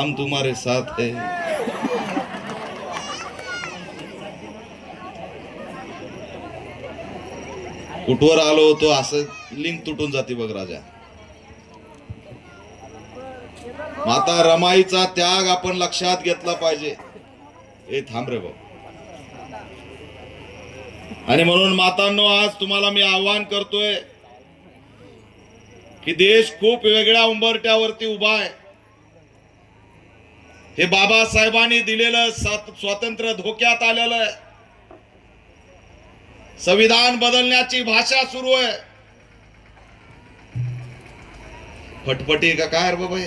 हम तुम्हारे साथ है। कुठवर आलो होतो असं लिंक तुटून जाते बघ राजा। माता रमाईचा त्याग आपण लक्षात घेतला पाहिजे। हे थांब रे भाऊ। आणि म्हणून मातांनो, आज तुम्हाला मी आवाहन करतोय की देश खूप वेगळ्या उंबरठ्यावरती उभा आहे। हे बाबासाहेबांनी दिलेलं स्वातंत्र्य धोक्यात आलेलं आहे। संविधान बदलण्याची भाषा सुरू आहे। फटफटी का काय रे बाबा?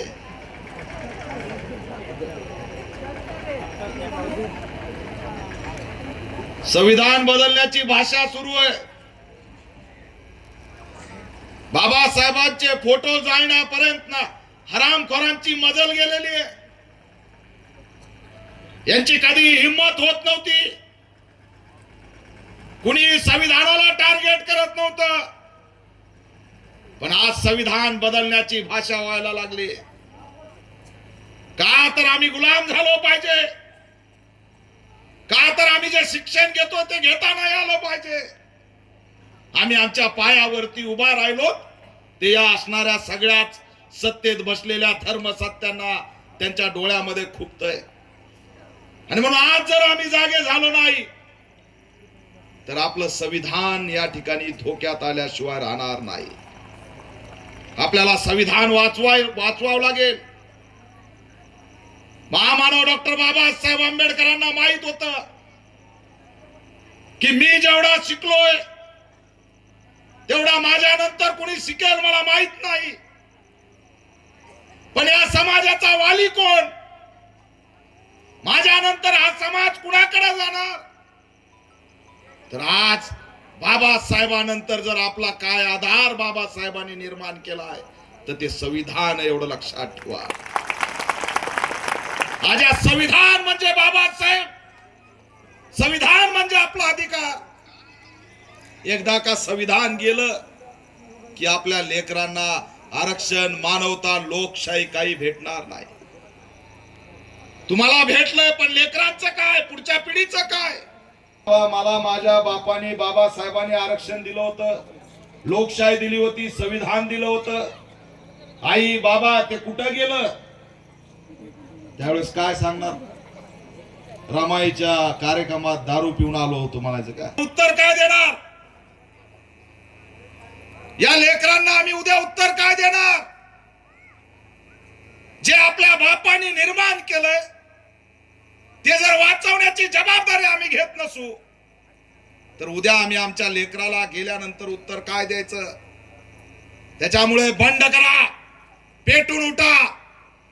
संविधान बदलण्याची भाषा सुरू आहे। बाबासाहेबांचे फोटो जाळण्यापर्यंत ना हरामखोरांची मजल गेलेली आहे। यांची कधी हिम्मत होत नव्हती। कुणी संविधानाला टार्गेट करत नव्हतं, पण आज संविधान बदलण्याची भाषा व्हायला लागली। का तर आम्ही गुलाम झालो पाहिजे, का तर आम्ही जे शिक्षण घेतो ते घेता नाही आलं पाहिजे। आम्ही आमच्या पायावरती उभा राहिलो ते या असणाऱ्या सगळ्याच सत्तेत बसलेल्या धर्मसत्यांना त्यांच्या डोळ्यामध्ये खुपतंय। आणि म्हणून आज जर आम्ही जागे झालो नाही तर आपलं संविधान या ठिकाणी धोक्यात आल्याशिवाय राहणार नाही। आपल्याला संविधान वाचवावं लागेल। महामानव डॉक्टर बाबासाहेब आंबेडकरांना माहित होतं की मी जेवढा शिकलोय तेवढा माझ्यानंतर कोणी शिकेल मला माहित नाही, पण या समाजाचा वाली कोण? माझ्यानंतर हा समाज कुणाकडे जाणार? तर आज बाबासाहेबांनंतर जर आपला काय आधार बाबासाहेबांनी निर्माण केला आहे तर ते संविधान, एवढं लक्षात ठेवा। आज संविधान म्हणजे बाबासाहेब, संविधान म्हणजे आपला अधिकार। एकदा का संविधान गेलं की आपल्या लेकरांना आरक्षण, मानवता, लोकशाही काही भेटणार नाही। तुम्हाला भेटलंय, पण लेकरांचं काय, पुढच्या पिढीचं काय? मला माझ्या बापाने, बाबासाहेबांनी आरक्षण दिलं होतं, लोकशाही दिली होती, संविधान दिलं होतं। आई बाबा ते कुठं गेलं? त्यावेळेस काय सांगणार? रमाईच्या कार्यक्रमात दारू पिऊन आलो होतो म्हणायचं का? उत्तर काय देणार? या लेकरांना आम्ही उद्या उत्तर काय देणार? जे आपल्या बापांनी निर्माण केलंय ते जर वाचवण्याची जबाबदारी आम्ही घेत नसू तर उद्या आम्ही आमच्या लेकराला गेल्यानंतर उत्तर काय द्यायचं? त्याच्यामुळे बंड करा, पेटून उठा।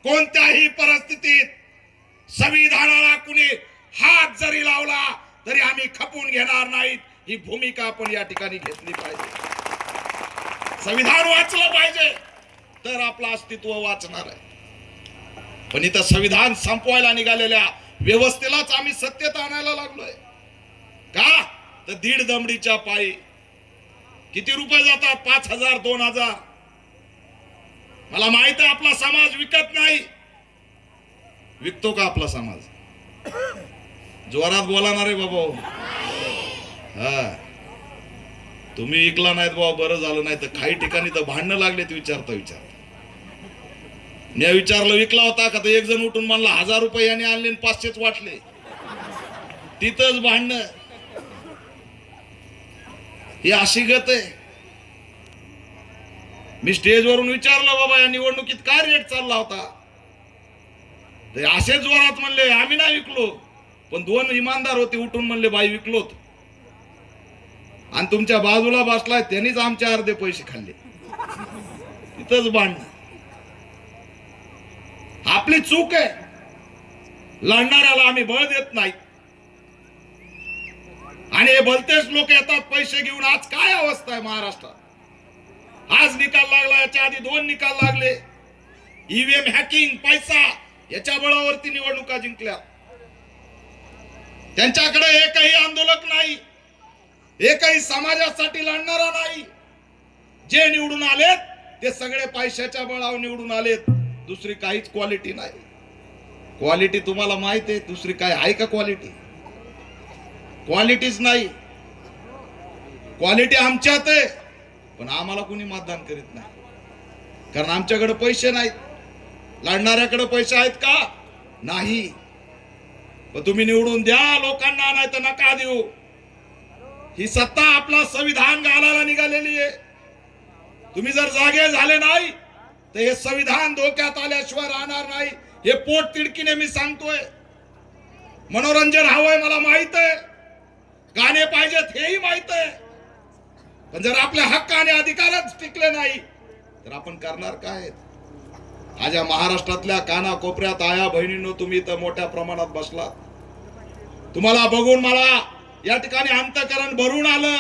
कोणत्याही परिस्थितीत संविधानाला कुणी हात जरी लावला तरी आम्ही खपून घेणार नाहीत। ही भूमिका आपण या ठिकाणी घेतली पाहिजे। संविधान वाचलं पाहिजे तर आपलं अस्तित्व वाचणार आहे। पण इथं संविधान संपवायला निघालेल्या व्यवस्थेलाच आम्ही सत्तेत आणायला लागलोय का? तर दीड दमडीच्या पायी किती रुपये जातात? 5,000, 2,000। मला माहित आहे आपला समाज विकत नाही। विकतो का आपला समाज? जोरात बोला ना रे बाबा। हा, तुम्ही विकला नाहीत बाबा, बरं झालं। नाही तर काही ठिकाणी तर भांडणं लागलेत विचारता मी विचारलं विकला होता का? तर एक जण उठून म्हणला 1,000 रुपये यांनी आणले 500च वाटले। तिथंच भांडणं। ही अशी गत आहे। मी स्टेजवरून विचारलं बाबा या निवडणुकीत काय रेट चालला होता? ते असेच जोरात म्हणले आम्ही नाही विकलो, पण 2 इमानदार होते उठून म्हणले बाई विकलोत। आणि तुमच्या बाजूला बसलाय त्यांनीच आमचे अर्धे पैसे खाल्ले। तिथंच भांडणं। आपली चूक आहे। लढणाऱ्याला आम्ही बळ देत नाही आणि हे भलतेच लोक येतात पैसे घेऊन। आज काय अवस्था आहे महाराष्ट्रात? आज निकाल लागला, याच्या आधी 2 निकाल लागले। ईव्हीएम हॅकिंग, पैसा, याच्या बळावरती निवडणुका जिंकल्या। त्यांच्याकडे एकही आंदोलक नाही, एकही समाजासाठी लढणारा नाही। जे निवडून आलेत ते सगळे पैशाच्या बळावर निवडून आलेत, दुसरी काहीच क्वालिटी नाही। क्वालिटी तुम्हाला माहित आहे, दुसरी काय आहे का क्वालिटी? क्वालिटीच नाही. क्वालिटी आमच्यात आहे, पण आम्हाला कोणी मतदान करीत नाही, कारण आमच्याकडे पैसे नाहीत. लढणाऱ्याकडे पैसे आहेत का? नाही. पण तुम्ही निवडून द्या लोकांना, नाही तर नका देऊ. ही सत्ता आपला संविधान घालायला निघालेली आहे. तुम्ही जर जागे झाले नाही तर हे संविधान धोक्यात आल्याशिवाय राहणार नाही. हे पोट तिडकीने मी सांगतोय. मनोरंजन हवंय मला माहित आहे, गाणे पाहिजेत हेही माहित आहे, पण जर आपले हक्क आणि अधिकारच टिकले नाही तर आपण करणार काय? आज या महाराष्ट्रातल्या कानाकोपऱ्यात आया बहिणींनो, तुम्ही तर मोठ्या प्रमाणात बसलात. तुम्हाला बघून मला या ठिकाणी अंतःकरण भरून आलं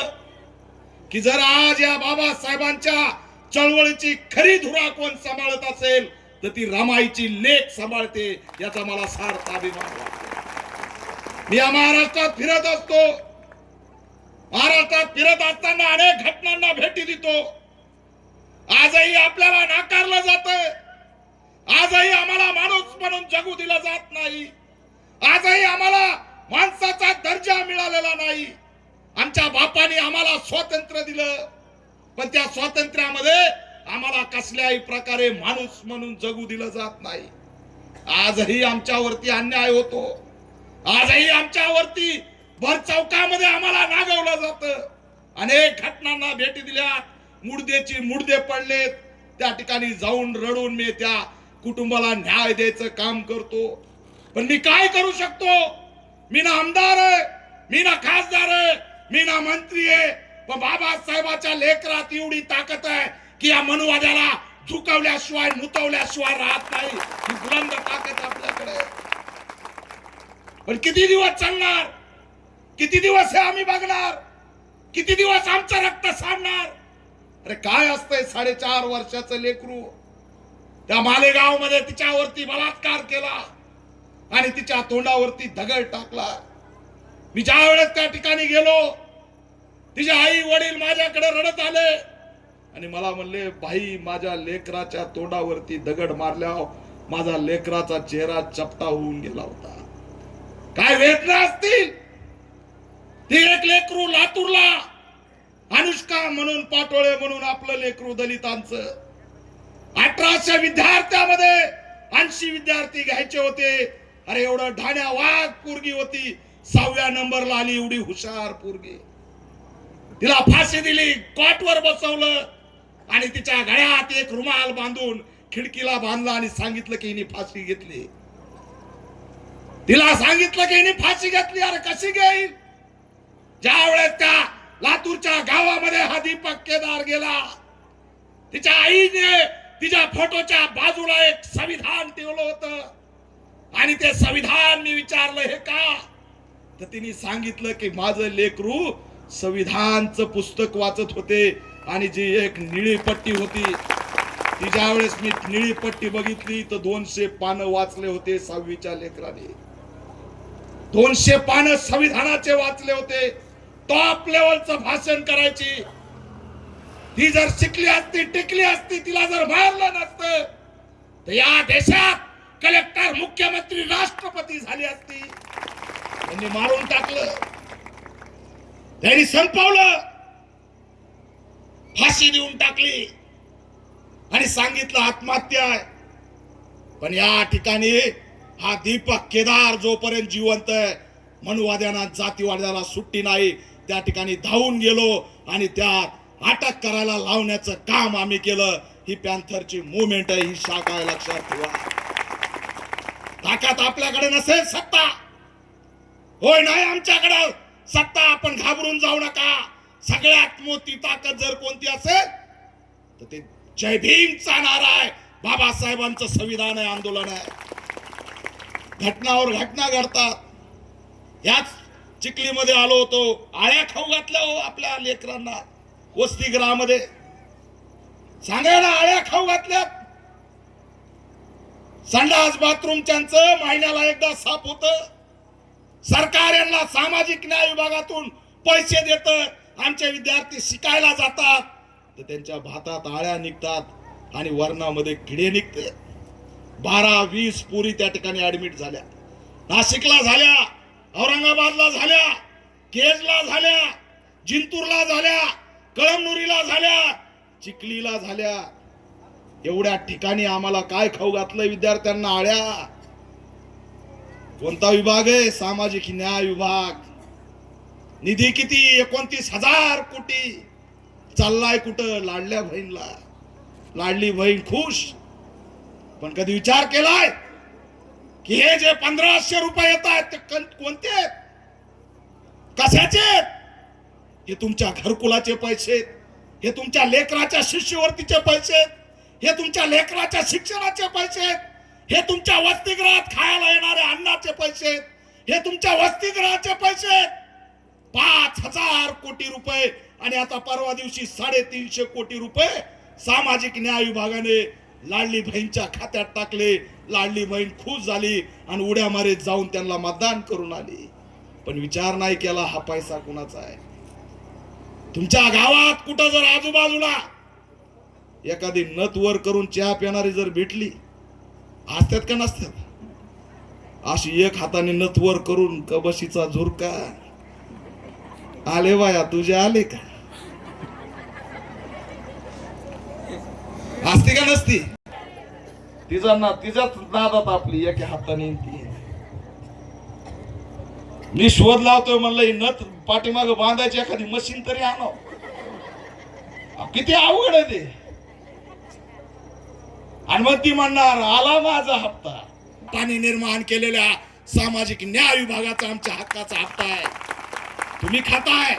की जर आज या बाबासाहेबांच्या चळवळीची खरी धुरा कोण सांभाळत असेल तर ती रमाईची लेक सांभाळते, याचा मला सार्थ अभिमान वाटतो. मी या महाराष्ट्रात फिरत असतो. महाराष्ट्रात फिरत असताना अनेक घटनांना भेटी देतो. आजही आपल्याला नाकारलं जातं. आजही आम्हाला माणूस म्हणून जगू दिला जात नाही. आजही आम्हाला माणसाचा दर्जा मिळालेला नाही. आमच्या बापाने आम्हाला स्वातंत्र्य दिलं, पण त्या स्वातंत्र्यामध्ये आम्हाला कसल्याही प्रकारे माणूस म्हणून जगू दिलं जात नाही. आजही आमच्यावरती अन्याय होतो. आजही आमच्यावरती भर चौकामध्ये आम्हाला नागवलं जातं. अनेक घटनांना भेटी दिल्या. मुडदेची मुडदे पडलेत, त्या ठिकाणी जाऊन रडून मी त्या कुटुंबाला न्याय द्यायचं काम करतो. पण मी काय करू शकतो? मी ना आमदार आहे, मी ना खासदार आहे, मी ना मंत्री आहे, पण बाबासाहेबाच्या लेकरात एवढी ताकद आहे की या मनुवाद्याला झुकवल्याशिवाय मुतवल्याशिवाय राहत नाही. ही बुलंद ताकद आपल्याकडे. पण किती दिवस चालणार? किती दिवस हे आम्ही बघणार? किती दिवस आमचं रक्त सांडणार? अरे काय असतंय 4.5 वर्षाचं लेकरू? त्या मालेगाव मध्ये तिच्यावरती बलात्कार केला आणि तिच्या तोंडावरती दगड टाकला. मी ज्या वेळेस त्या ठिकाणी गेलो, तिचे आई वडील माझ्याकडे रडत आले आणि मला म्हणले, भाई माझ्या लेकराच्या तोंडावरती दगड मारल्यावर माझा लेकराचा चेहरा चपटा होऊन गेला होता. काय वेदना असतील? ती एक लेकरू लातूरला अनुष्का म्हणून, पाटोळे म्हणून आपलं लेकरू दलितांचं. 1800 विद्यार्थ्यामध्ये 80 विद्यार्थी घ्यायचे होते. अरे एवढं ढाण्या वाघ पोरगी होती, 6व्या नंबरला आली. एवढी हुशार पोरगी. तिला फाशी दिली, कॉटवर बसवलं आणि तिच्या गळ्यात एक रुमाल बांधून खिडकीला बांधला आणि सांगितलं की हिने फाशी घेतली. तिला सांगितलं की हिने फाशी घेतली. अरे कशी घेईल? ज्या वेळेस त्या लातूरच्या गावामध्ये हा दीपक केदार गेला, तिच्या आईने तिच्या फोटोच्या बाजूला एक संविधान ठेवलं होतं आणि ते संविधान मी विचारलं हे का, तर तिने सांगितलं की माझं लेकरू संविधानचं पुस्तक वाचत होते आणि जी एक निळी पट्टी होती, ती ज्या वेळेस मी निळी पट्टी बघितली तर 200 पानं वाचले होते 6वीच्या लेकराने. 200 पानं संविधानाचे वाचले होते. टॉप लेवलचं भाषण करायची. ती जर शिकली असती, टिकली असती, तिला जर मारलं नसतं तर या देशात कलेक्टर, मुख्यमंत्री, राष्ट्रपती झाली असती. त्यांनी मारून टाकलं, त्यांनी संपवलं, फाशी देऊन टाकली आणि सांगितलं आत्महत्या आहे. पण या ठिकाणी हा दीपक केदार जोपर्यंत जिवंत आहे, मनुवाद्यांना, जातीवाद्याला सुट्टी नाही. त्या ठिकाणी धावून गेलो आणि त्यात अटक करायला लावण्याचं काम आम्ही केलं. ही पॅन्थरची मुवमेंट आहे, ही शाखा आहे, लक्षात ठेवा. ताकद आपल्याकडे नसेल, सत्ता होय नाही आमच्याकडे सत्ता, आपण घाबरून जाऊ नका. सगळ्यात मोठी ताकद जर कोणती असेल तर ते जय भीमचा नारा आहे, बाबासाहेबांचं संविधान आहे, आंदोलन आहे. घटनावर घटना घडतात. याच चिखलीमध्ये आलो होतो, आळ्या खाऊ घातल्या हो आपल्या लेकरांना. वसतिगृहामध्ये सांगायला आळ्या खाऊ घातल्यात. संडास बाथरूम त्यांचं महिन्याला एकदा साफ होत. सरकार यांना सामाजिक न्याय विभागातून पैसे देत. आमचे विद्यार्थी शिकायला जातात तर त्यांच्या भातात आळ्या निघतात आणि वर्णामध्ये किडे निघते. 12-20 पोरी त्या ठिकाणी ऍडमिट झाल्या. नाशिकला झाल्या, औरंगाबादला झाल्या, केजला झाल्या, जिंतूरला झाल्या, कळमनुरीला झाल्या, चिखलीला झाल्या. एवढ्या ठिकाणी आम्हाला काय खाऊ घातलं विद्यार्थ्यांना आळ्या. कोणता विभाग आहे? सामाजिक न्याय विभाग. निधी किती? 29,000 कोटी. चाललाय कुठं? लाडल्या बहीणला. लाडली बहीण खुश, पण कधी विचार केलाय की हे जे 1500 रुपये येत आहेत ते कोणते आहेत, कशाचे आहेत? हे तुमच्या घरकुलाचे पैसे, हे तुमच्या लेकराच्या शिष्यवृत्तीचे पैसे, हे तुमच्या लेकराच्या शिक्षणाचे पैसे, हे तुमच्या वसतिगृहात खायला येणाऱ्या अन्नाचे पैसे, हे तुमच्या वसतिगृहाचे पैसे. 5,000 कोटी रुपये. आणि आता परवा दिवशी 350 कोटी रुपये सामाजिक न्याय विभागाने लाडली बहीणच्या खात्यात टाकले. लाडली बहीण खुश झाली आणि उड्या मारीत जाऊन त्यांना मतदान करून आली. पण विचार नाही केला हा पैसा कुणाचा आहे. तुमच्या गावात कुठं जर आजूबाजूला एखादी नत वर करून चहा पिणारी जर भेटली, असतात का नसतात? अशी एक हाताने नत वर करून कबशीचा झुरका, आले बाया तुझे आले का, असते का नसती? तिच्याच नादात आपली एका हाताने ती. मी शोध लावतोय म्हणलं ही नथ पाठीमाग बांधायची एखादी मशीन तरी आणो. किती अवघड आहे ते. आणि मग ती म्हणणार आला माझा हप्ता. पाणी निर्माण केलेल्या सामाजिक न्याय विभागाचा आमच्या हक्काचा हप्ता आहे. तुम्ही खाताय,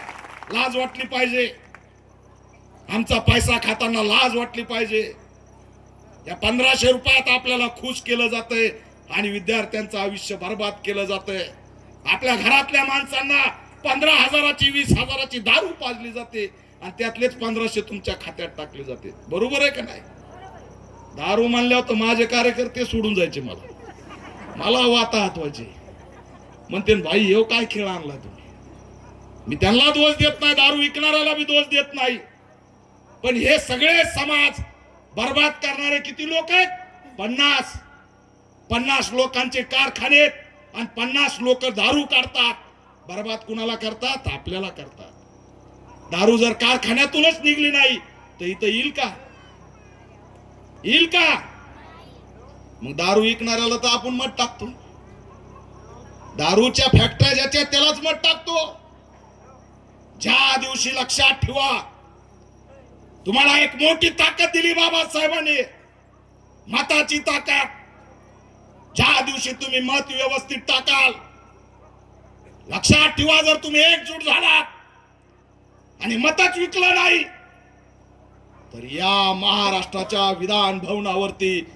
लाज वाटली पाहिजे. आमचा पैसा खाताना लाज वाटली पाहिजे. या 1500 रुपयात आपल्याला खुश केलं जातंय आणि विद्यार्थ्यांचं आयुष्य बर्बाद केलं जातंय. आपल्या घरातल्या माणसांना 15,000ची 20,000ची दारू पाजली जाते आणि त्यातलेच 1500 तुमच्या खात्यात टाकले जाते. बरोबर आहे का नाही? दारू म्हणल्यावर तर माझे कार्यकर्ते सोडून जायचे. मला वाता हातवायचे. म्हणते भाई हे काय खेळ आणला तुम्ही. मी त्यांना दोष देत नाही, दारू विकणाऱ्याला बी दोष देत नाही. पण हे सगळे समाज बर्बाद करणारे किती लोक आहेत? 50 लोकांचे कारखाने आणि 50 लोक दारू काढतात. बर्बाद कुणाला करतात? आपल्याला करतात. दारू जर कारखान्यातूनच निघली नाही तर इथं येईल का? येईल का? मग दारू विकणाऱ्याला तर आपण मत टाकतो. दारूच्या फॅक्टऱ्या ज्याच्या त्यालाच मत टाकतो. ज्या दिवशी लक्षात ठेवा, तुम्हाला एक मोठी ताकद दिली बाबासाहेबांनी, मताची ताकद. ज्या दिवशी तुम्ही मत व्यवस्थित टाकाल, लक्षात ठेवा, जर तुम्ही एकजूट झालात आणि मतच विकलं नाही तर या महाराष्ट्राच्या विधान भवनावरती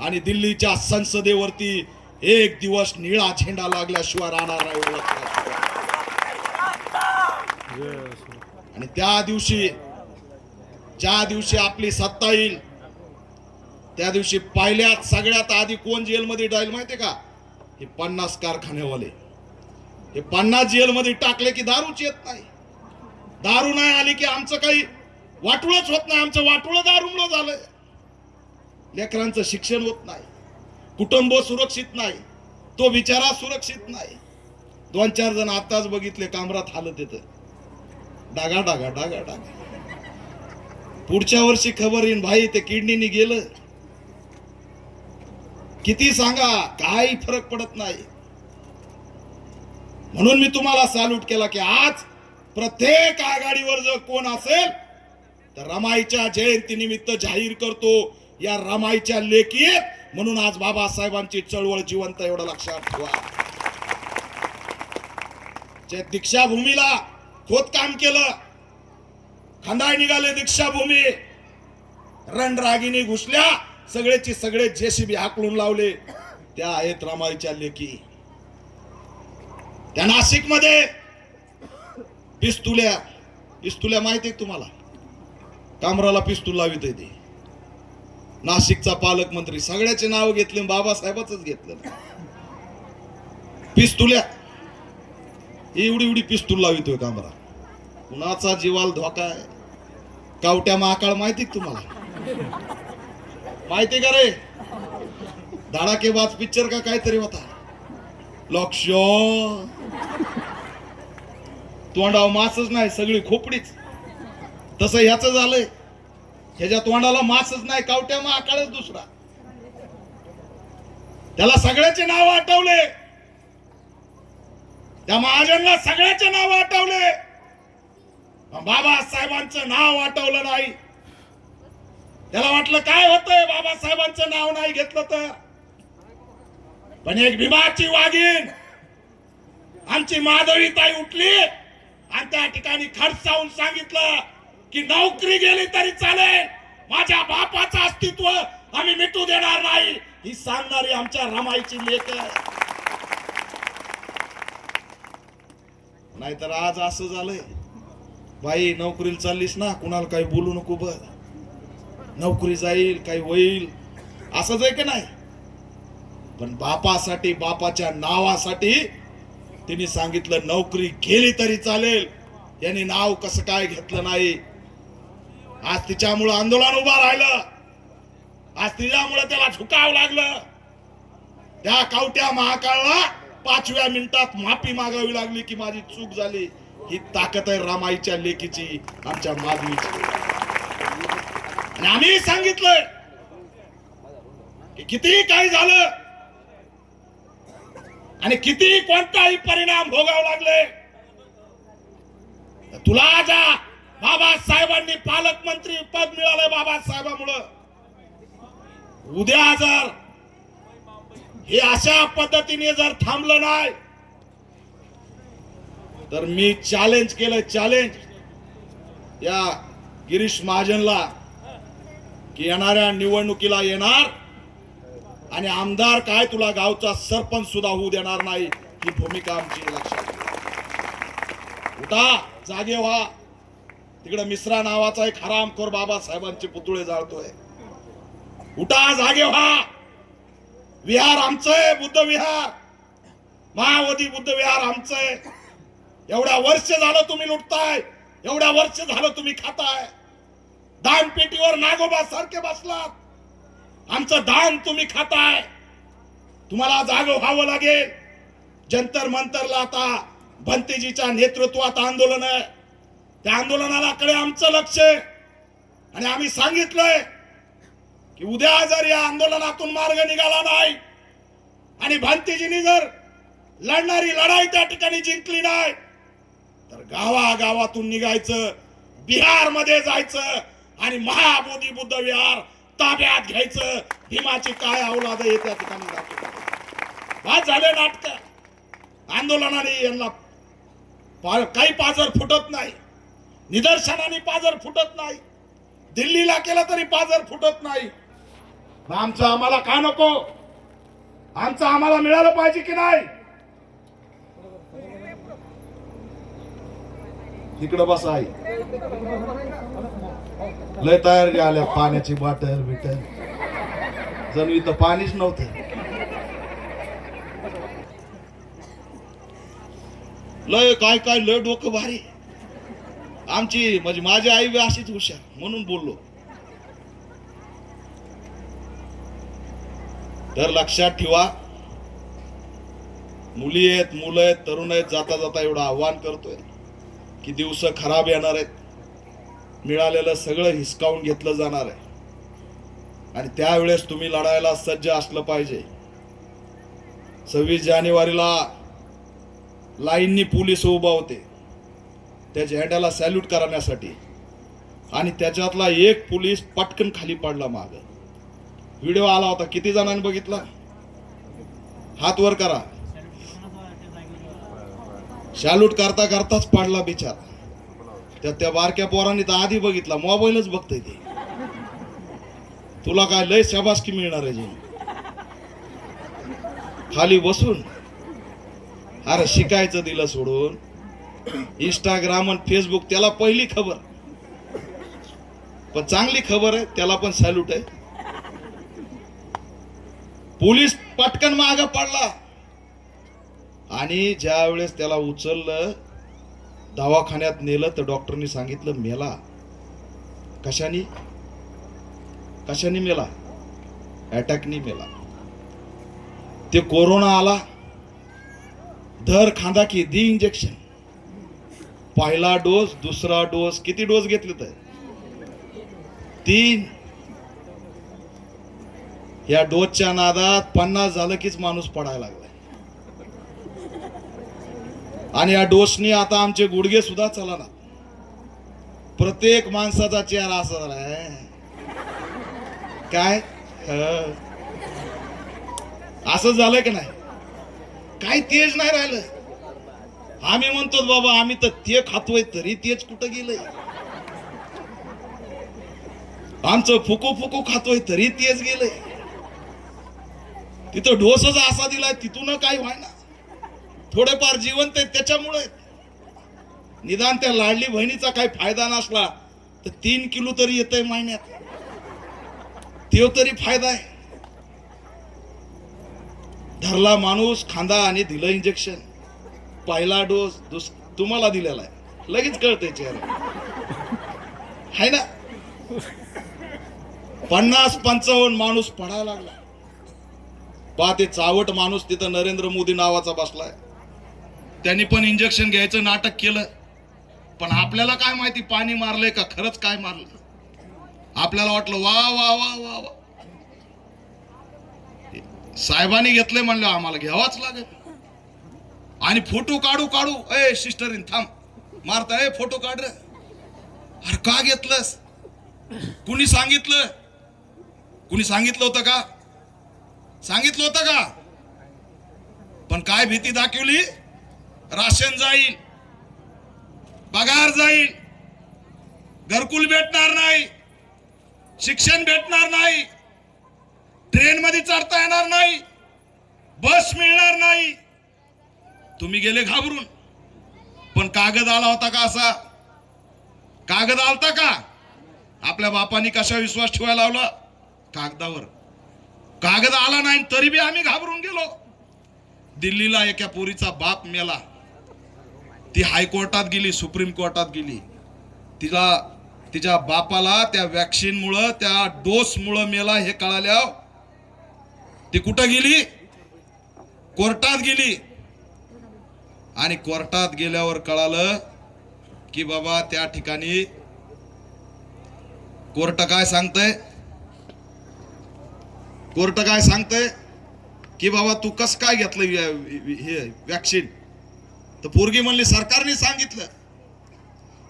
आणि दिल्लीच्या संसदेवरती एक दिवस निळा झेंडा लागल्याशिवाय राहणार नाही. आणि त्या दिवशी, ज्या दिवशी आपली सत्ता येईल, त्या दिवशी पहिल्यात सगळ्यात आधी कोण जेलमध्ये जाईल माहितीये का? हे 50 कारखानेवाले. हे 50 जेलमध्ये टाकले की दारूच येत नाही. दारू नाही आली की आमचं काही वाटुळच होत नाही. आमचं वाटुळ दारूमुळे झालंय. लेकरांचं शिक्षण होत नाही, कुटुंब सुरक्षित नाही, तो बिचारा सुरक्षित नाही. 2-4 जण आताच बघितले कामरात हालत येत, डागा डागा डागा डागा. पुढच्या वर्षी खबर येईन भाई ते किडनीनी गेलं. किती सांगा, काही फरक पडत नाही. म्हणून मी तुम्हाला सॅल्यूट केला की आज प्रत्येक आघाडीवर जर कोण असेल तर रमाईच्या जयंती निमित्त जाहीर करतो या रमाईच्या लेकी आहेत. म्हणून आज बाबासाहेबांची चळवळ जिवंत, एवढं लक्षात ठेवा. जे दीक्षाभूमीला खोदकाम केलं, खंडाय निघाले दीक्षाभूमी, रणरागिणी घुसल्या, सगळेची सगळे जेसीबी हाकलून लावले, त्या आहेत रमाईच्या लेकी. त्या नाशिक मध्ये पिस्तुल्या माहिती आहे तुम्हाला? कामराला पिस्तूल लावित ते. नाशिकचा पालकमंत्री, सगळ्याचे नाव घेतले, बाबासाहेबाच घेतलं. पिस्तुल्या एवढी पिस्तूल लावितोय कामरा. कुणाचा जीवाला धोका आहे? कावट्या महाकाळ माहिती तुम्हाला? माहिती का रे? धडाकेबाज पिक्चर का काहीतरी होता. लक्ष तोंडावर मासच नाही, सगळी खोपडीच. तसं ह्याच झालंय, ह्याच्या तोंडाला मासच नाही, कावट्या महाकाळच दुसरा. त्याला सगळ्याचे नाव आठवले, त्या महाजनला सगळ्याचे नाव आठवले, बाबासाहेबांचं नाव आठवलं नाही. त्याला वाटलं काय होतंय बाबासाहेबांचं नाव नाही घेतलं तर. पण एक भीमाची वाघीण आमची माधवीताई उठली आणि त्या ठिकाणी खडसावून सांगितलं की नोकरी गेली तरी चालेल, माझ्या बापाचं अस्तित्व आम्ही मिटू देणार नाही. ही सांगणारी आमच्या रमाईची लेक आहे. नाहीतर आज असं झालंय, बाई नोकरीला चाललीस ना, कुणाला काही बोलू नको, बर नोकरी जाईल काही होईल असंच आहे की नाही. पण बापासाठी, बापाच्या नावासाठी तिने सांगितलं नोकरी गेली तरी चालेल. यांनी नाव कसं काय घेतलं नाही. आज तिच्यामुळं आंदोलन उभा राहिलं, आज तिच्यामुळे त्याला झुकावं लागलं. त्या कावट्या महाकाळला 5व्या मिनिटात माफी मागावी लागली की माझी चूक झाली. ही ताकद आहे रमाईच्या लेकीची, आमच्या माधवीची. आणि आम्ही सांगितलंय की किती काही झालं आणि किती कोणताही परिणाम भोगावे लागले, तुला ज्या बाबासाहेबांनी पालकमंत्री पद मिळालं बाबासाहेबांमुळे, उद्या जर हे अशा पद्धतीने जर थांबलं नाही तर मी चॅलेंज केलं, चॅलेंज या गिरीश महाजनला की येणाऱ्या निवडणुकीला येणार आणि आमदार काय तुला गावचा सरपंच सुद्धा होऊ देणार नाही. ही भूमिका आमची लक्षात घ्या. उठा, जागे व्हा. तिकडे मिश्रा नावाचा एक हरामखोर बाबासाहेबांचे पुतळे जाळतोय. उठा, जागे व्हा. विहार आमचंय, बुद्ध विहार, मायावती बुद्ध विहार आमचंय. एवढ्या वर्ष झालं तुम्ही लुटताय, एवढ्या वर्ष झालं तुम्ही खाताय. दान पेटीवर नागोबा सारखे बसलात, आमचं दान तुम्ही खाताय. तुम्हाला जागं व्हावं लागेल. जंतर मंतरला आता भंतेजीच्या नेतृत्वात आंदोलन आहे. त्या आंदोलनाकडे आमचं लक्ष आहे आणि आम्ही सांगितलंय की उद्या जर या आंदोलनातून मार्ग निघाला नाही आणि भंतेजींनी जर लढणारी लढाई त्या ठिकाणी जिंकली नाही तर गावागावातून निघायचं, बिहार मध्ये जायचं आणि महाबोधी बुद्ध विहार ताब्यात घ्यायचं. भीमाची काय अवलाद आहे त्या ठिकाणी दाखवतो. झाले नाटक. आंदोलनाने यांना काही पाजर फुटत नाही, निदर्शनाने पाजर फुटत नाही, दिल्लीला केलं तरी पाजर फुटत नाही. आमचं आम्हाला का नको? आमचं आम्हाला मिळालं पाहिजे की नाही? इकडं बसा आई, लय तयारी आल्या पाण्याची बाटल बिटल, जणू इथं पाणीच नव्हतं. लय काय काय लय डोकं भारी. आमची म्हणजे माझी आई बी अशीच हुशार म्हणून बोललो. तर लक्षात ठेवा, मुली आहेत, मुलं आहेत, तरुण आहेत, जाता जाता एवढं आव्हान करतोय की दिवस खराब येणार आहेत. मिळालेलं सगळं हिसकावून घेतलं जाणार आहे आणि त्यावेळेस तुम्ही लढायला सज्ज असलं पाहिजे. 26 जानेवारीला लाईननी पोलीस उभा होते त्या झेंड्याला सॅल्यूट करण्यासाठी आणि त्याच्यातला एक पोलीस पटकन खाली पडला. माग व्हिडिओ आला होता, किती जणांनी बघितला? हात वर करा. सॅल्यूट करता करताच पडला बिचारा. त्या बारक्या पोरांनी तर आधी बघितला, मोबाईलच बघतय ते. तुला काय लय शाबासकी मिळणार आहे जी खाली बसून. अरे शिकायचं दिलं सोडून. इंस्टाग्राम आणि फेसबुक त्याला पहिली खबर, पण चांगली खबर आहे, त्याला पण सॅल्यूट आहे. पोलीस पटकन माग पडला आणि ज्या वेळेस त्याला उचललं, दवाखान्यात नेलं तर डॉक्टरनी सांगितलं मेला. कशाने? कशाने मेला? अटॅकनी मेला. ते कोरोना आला, धर खांदा की दी इंजेक्शन. पहिला डोस, दुसरा डोस, किती डोस घेतले तर 3. या डोसच्या नादात 50 झालं कीच माणूस पडायला लागला. आणि या डोसनी आता आमचे गुडघे सुद्धा चलाना. प्रत्येक माणसाचा चेहरा असा झालाय काय असं झालं की नाही, काही तेज नाही राहिलं. आम्ही म्हणतो बाबा आम्ही तर ते खातोय तरी तेज कुठं गेलंय, आमचं फुकू फुकू खातोय तरी तेज गेलंय. तिथं डोसच असा दिलाय तिथून काय व्हायना. थोडेफार जिवंत आहेत त्याच्यामुळे. निदान त्या लाडली बहिणीचा काही फायदा नसला तर 3 किलो तरी येतंय महिन्यात, तो तरी फायदा आहे. धरला माणूस खांदा आणि दिलं इंजेक्शन. पहिला डोस तुम्हाला दिलेला आहे, लगेच कळतंय चेहरा आहे ना. 50-55 माणूस पडायला लागला. पहा ते चावट माणूस तिथं नरेंद्र मोदी नावाचा बसलाय, त्यांनी पण इंजेक्शन घ्यायचं नाटक केलं. पण आपल्याला काय माहिती पाणी मारलंय का खरंच काय मारलं. आपल्याला वाटलं वा वा वा वा वा, साहेबांनी घेतलंय म्हणलं आम्हाला घ्यावाच लागेल. आणि फोटो काढू काढू, ए सिस्टरीन थांब, मारता फोटो काढ रे. अरे का घेतलंस, कुणी सांगितलं, कुणी सांगितलं होतं का, सांगितलं होतं का. पण काय भीती दाखवली, राशन जाईल, पगार जाईल, घरकुल भेटणार नाही, शिक्षण भेटणार नाही, ट्रेन मध्ये चढता येणार नाही, बस मिळणार नाही. तुम्ही गेले घाबरून. पण कागद आला होता का, असा कागद आलता का. आपल्या बापांनी कशा विश्वास ठेवायला लावला, कागदावर. कागद आला नाही तरी बी आम्ही घाबरून गेलो. दिल्लीला एका पोरीचा बाप मेला, ती हायकोर्टात गेली, सुप्रीम कोर्टात गेली. तिच्या बापाला त्या वॅक्सिन मुळे, त्या डोस मुळे मेला हे कळाल्यावर ती कुठं गेली, कोर्टात गेली. आणि कोर्टात गेल्यावर कळालं की बाबा त्या ठिकाणी कोर्ट काय सांगतंय, कोर्ट काय सांगतंय की बाबा तू कस काय घेतलं हे वॅक्सिन. तर पोरगी म्हणली सरकारने सांगितलं.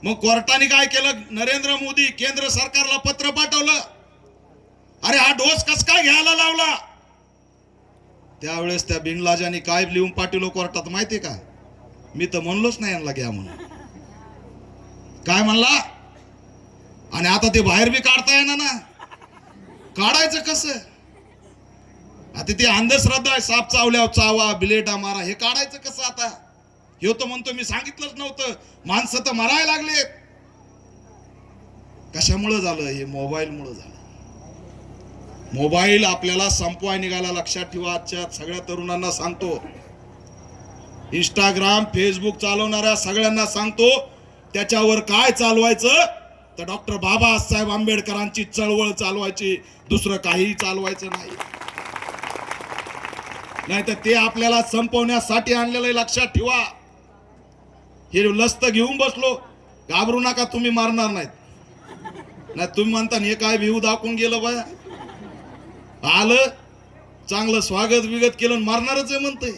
मग कोर्टाने काय केलं, नरेंद्र मोदी केंद्र सरकारला पत्र पाठवलं, अरे हा डोस कस काय घ्यायला लावला. त्यावेळेस त्या बिनलाजांनी काय लिहून पाठवलं कोर्टात माहितीये का, मी तर म्हणलोच नाही यांना घ्या म्हणून. काय म्हणला. आणि आता ते बाहेर बी काढता येणार ना, काढायचं कसं. आता ते अंधश्रद्धा आहे, साप चावल्यावर चावा, बिलेटा मारा, हे काढायचं कसं आता. हे तर म्हणतो मी सांगितलंच नव्हतं, माणसं तर मरायला लागले. कशामुळे झालं हे, मोबाईल मुळे झालं. मोबाईल आपल्याला संपवाय निघाला, लक्षात ठेवा. आजच्या सगळ्या तरुणांना सांगतो, इंस्टाग्राम फेसबुक चालवणाऱ्या सगळ्यांना सांगतो, त्याच्यावर काय चालवायचं तर डॉक्टर बाबासाहेब आंबेडकरांची चळवळ चालवायची, दुसरं काही चालवायचं नाही. नाहीतर ते आपल्याला संपवण्यासाठी आणलेलं आहे, लक्षात ठेवा. हे लस्त घेऊन बसलो, घाबरू नका, तुम्ही मारणार नाहीत. नाही तुम्ही म्हणता हे काय भिऊ दाखवून गेलं बाया, आलं चांगलं स्वागत विगत केलं, मारणारच आहे म्हणते.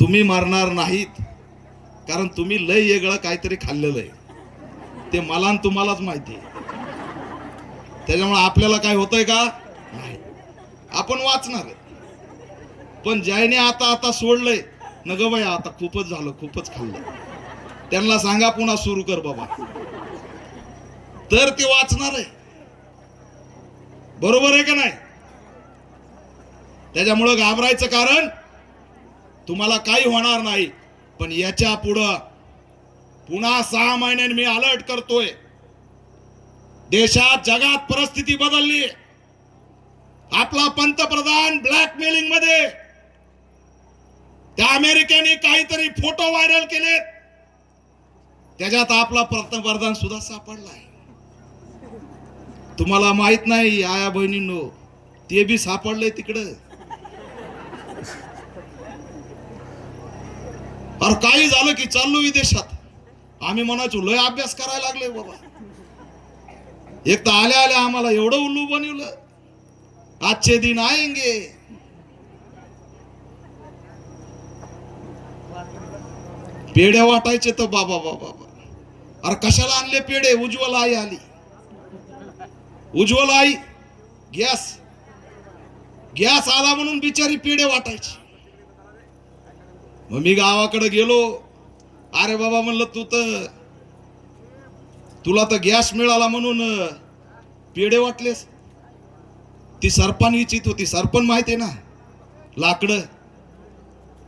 तुम्ही मारणार नाहीत, कारण तुम्ही लय वेगळं काहीतरी खाल्लेलं आहे, ते मला आणि तुम्हालाच माहिती आहे. त्याच्यामुळे आपल्याला काय होतंय का नाही, आपण वाचणार. पण ज्याने आता सोडलंय न ग बाई, आता खूपच झालं, खूपच खाल्लं, त्यांना सांगा पुन्हा सुरू कर बाबा, तर ते वाचणार आहे. बरोबर आहे का नाही. त्याच्यामुळं घाबरायचं कारण, तुम्हाला काही होणार नाही. पण याच्या पुढं पुन्हा 6 महिन्यांनी मी अलर्ट करतोय, देशात जगात परिस्थिती बदलली. आपला पंतप्रधान ब्लॅकमेलिंग मध्ये, त्या अमेरिकेने काहीतरी फोटो व्हायरल केले, त्याच्यात आपला पंतप्रधान सुद्धा सापडलाय. तुम्हाला माहित नाही आया बहिणींनो, ते बी सापडलंय तिकडं. अरे काही झालं की चाललो विदेशात. आम्ही म्हणायचो लय अभ्यास करायला लागले बाबा. एक तर आल्या आल्या आम्हाला एवढं उल्लू बनवलं. आजचे दिन आएंगे. पेढे वाटायचे तर बाबा बाबा. अरे कशाला आणले पेढे? उज्ज्वल आई आली. उज्ज्वल आई गॅस आला म्हणून बिचारी पेढे वाटायची. मग मी गावाकडे गेलो. अरे बाबा म्हणलं तुला तर गॅस मिळाला म्हणून पेढे वाटलेस. ती सरपण इच्छित होती. सरपण माहितीये ना, लाकडं.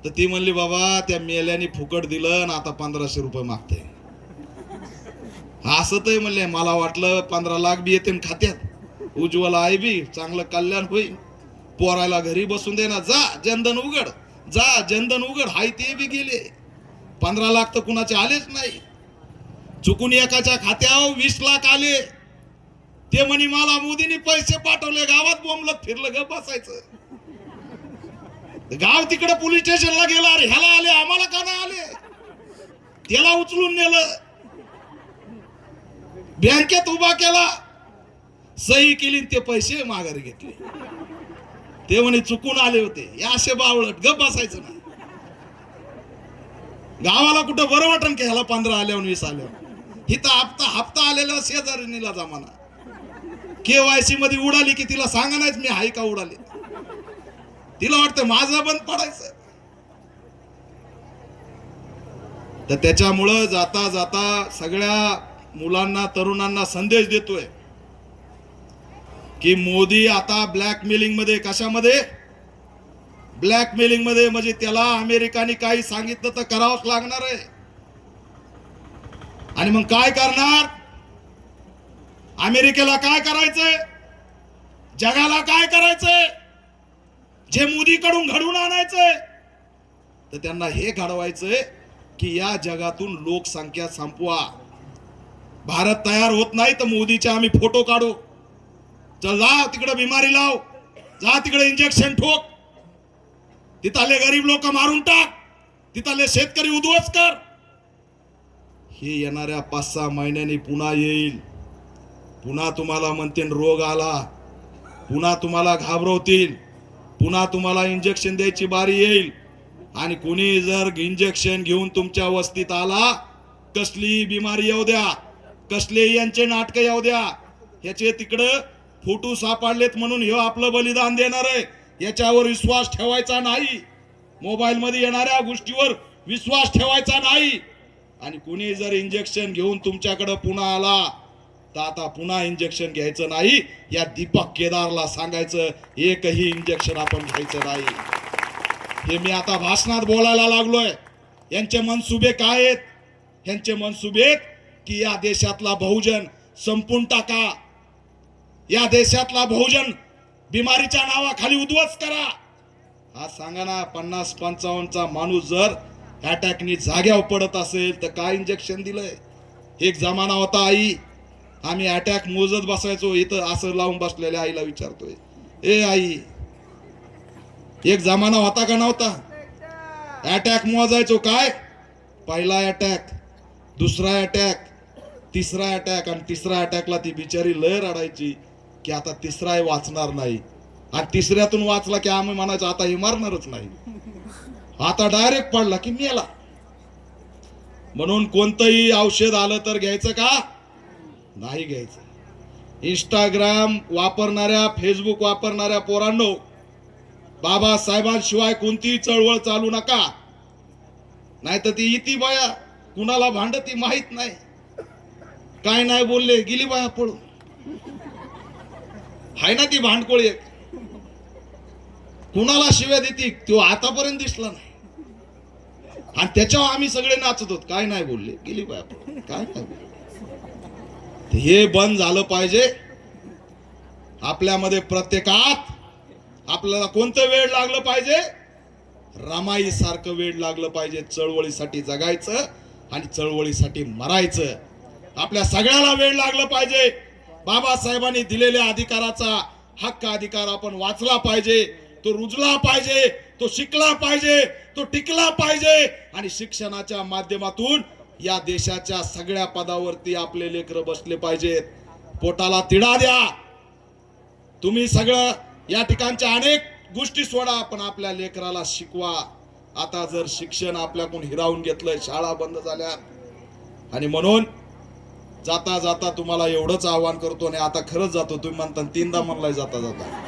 तर ती म्हणली बाबा त्या मेल्याने फुकट दिलं ना आता 1500 रुपये मागते. असं तर म्हणले. मला वाटलं 15 लाख बी येते खात्यात. उज्ज्वल आई बी चांगलं कल्याण होईल. पोरायला घरी बसून दे ना. जा जनधन उघड, जा जनधन उघड. हाय ते बी गेले. 15 लाख तर कुणाचे आलेच नाही. चुकून एकाच्या खात्यावर 20 लाख आले. ते म्हणे मला मोदींनी पैसे पाठवले. गावात बोंबलत फिरलं. ग बसायचं. गाव तिकडे पोलीस स्टेशनला गेला. अरे ह्याला आले, आम्हाला का नाही आले? त्याला उचलून नेलं. बँकेत उभा केला. सही केली. ते पैसे माघारी घेतले. ते म्हणे चुकून आले होते. या असे बावळट. गप बसायचं ना. गावाला कुठं बरं वाटन की ह्याला 15 आल्यावर 20 आल्यावर. इथं हप्ता आलेला शेजारीला जमाना. KYC मध्ये उडाली की तिला सांगा नाहीच मी हाय का उडाले. तिला वाटतं माझं बंद पडायचं. तर त्याच्यामुळं जाता जाता सगळ्या मुलांना तरुणांना संदेश देतोय की मोदी आता ब्लॅकमेलिंग मध्ये. कशामध्ये? ब्लॅकमेलिंग मध्ये. म्हणजे त्याला अमेरिकाने काही सांगितलं तर करावंच लागणार आहे. आणि मग काय करणार? अमेरिकेला काय करायचंय? जगाला काय करायचंय? जे मोदीकडून घडवून आणायचंय तर त्यांना हे घडवायचंय की या जगातून लोकसंख्या संपवा. भारत तयार होत नाही तर मोदीचे आम्ही फोटो काढू. चल जा तिकडे बिमारी लाव. जा तिकडे इंजेक्शन ठोक. तिथले गरीब लोक मारून टाक. तिथले शेतकरी उद्ध्वस्त कर. हे येणाऱ्या 5-6 महिन्यांनी पुन्हा येईल. पुन्हा तुम्हाला म्हणतील रोग आला. पुन्हा तुम्हाला घाबरवतील. पुन्हा तुम्हाला इंजेक्शन द्यायची बारी येईल. आणि कोणी जर इंजेक्शन घेऊन तुमच्या वस्तीत आला, कसली बिमारी येऊ द्या, कसले यांचे नाटक येऊ द्या, ह्याचे तिकडं फोटो सापडलेत म्हणून हे आपलं बलिदान देणार आहे. याच्यावर विश्वास ठेवायचा नाही. मोबाईल मध्ये येणाऱ्या गोष्टीवर विश्वास ठेवायचा नाही. आणि कोणी जर इंजेक्शन घेऊन तुमच्याकडे पुन्हा आला तर आता पुन्हा इंजेक्शन घ्यायचं नाही. या दीपक केदारला सांगायचं एकही इंजेक्शन आपण घ्यायचं नाही. हे मी आता भाषणात बोलायला लागलोय. यांचे मनसुबे काय आहेत? यांचे मनसुबे की या देशातला बहुजन संपून टाका. या देशातला बहुजन बिमारीच्या नावाखाली उद्ध्वस्त करा. आज सांगा ना, 50-55चा माणूस जर अटॅकनी जाग्यावर पडत असेल तर काय इंजेक्शन दिलंय? एक जमाना होता आई, आम्ही अटॅक मोजत बसायचो. इथं असं लावून बसलेल्या आईला विचारतोय, ए आई, एक जमाना होता का नव्हता? अटॅक मोजायचो. काय? पहिला अटॅक, दुसरा अटॅक, तिसरा अटॅक. आणि तिसरा अटॅकला ती बिचारी लय रडायची की आता तिसराही वाचणार नाही. आणि तिसऱ्यातून वाचला की आम्ही म्हणायचो आता हे मारणारच नाही. आता डायरेक्ट पडला की मेला. म्हणून कोणतंही औषध आलं तर घ्यायचं का? नाही घ्यायचं. इंस्टाग्राम वापरणाऱ्या, फेसबुक वापरणाऱ्या पोरांनो, बाबासाहेबांशिवाय कोणतीही चळवळ चालू नका. नाही तर ती इती बाया कुणाला भांडती माहित नाही. काय नाही बोलले गेली बाया पळून. हाय ना ती भांडकोळी. कुणाला शिव्या देती तो आतापर्यंत दिसला नाही. आणि त्याच्यावर आम्ही सगळे नाचत होत. काय नाही बोलले गेली बाया पळून. काय नाही बोलले. हे बंद झालं पाहिजे. आपल्यामध्ये प्रत्येकात आपल्याला कोणतं वेळ लागलं पाहिजे? रमाई सारखं वेळ लागलं पाहिजे. चळवळीसाठी जगायचं आणि चळवळीसाठी मरायचं. आपल्या सगळ्याला वेळ लागलं पाहिजे. बाबासाहेबांनी दिलेल्या अधिकाराचा हक्क अधिकार आपण वाचला पाहिजे. तो रुजला पाहिजे. तो शिकला पाहिजे, तो टिकला पाहिजे आणि शिक्षणाच्या माध्यमातून या देशाच्या सगळ्या पदावरती आपले लेकरं बसले पाहिजेत. पोटाला तिढा द्या तुम्ही सगळं, या ठिकाणच्या अनेक गोष्टी सोडा, पण आपल्या लेकराला शिकवा. आता जर शिक्षण आपल्याकडून हिरावून घेतलंय, शाळा बंद झाल्या, आणि म्हणून जाता जाता तुम्हाला एवढंच आवाहन करतो. आणि आता खरंच जातो, तुम्ही म्हणता 3दा म्हणलाय जाता जाता.